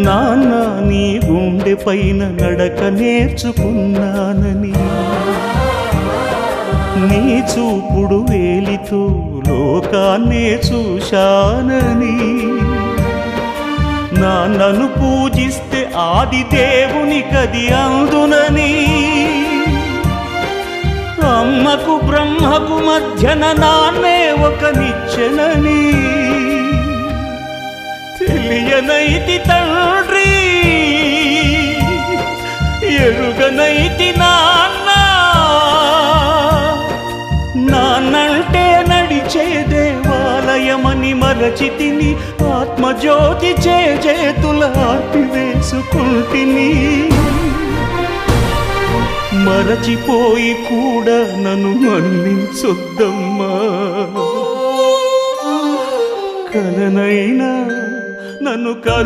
నాన్న నీ గుండె పైన నడక నేర్చుకున్నానని, నీ చూపుడు వేలితో లోకాన్నే చూశానని, నాన్నను పూజిస్తే ఆది దేవుని కది అందునని, అమ్మకు బ్రహ్మకు మధ్యన నాన్నే ఒక నిచ్చెనని తెలియనైతి తండ్రి, ఎరుగనైతి నాన్న. నాన్నంటే నడిచే దేవాలయమని మరచితిని, ఆత్మజ్యోతి చేతుల ఆర్పివేసుకుంటిని. మరచిపోయి కూడా నన్ను మన్నించొద్దమ్మా, కలనైనా నన్ను కరు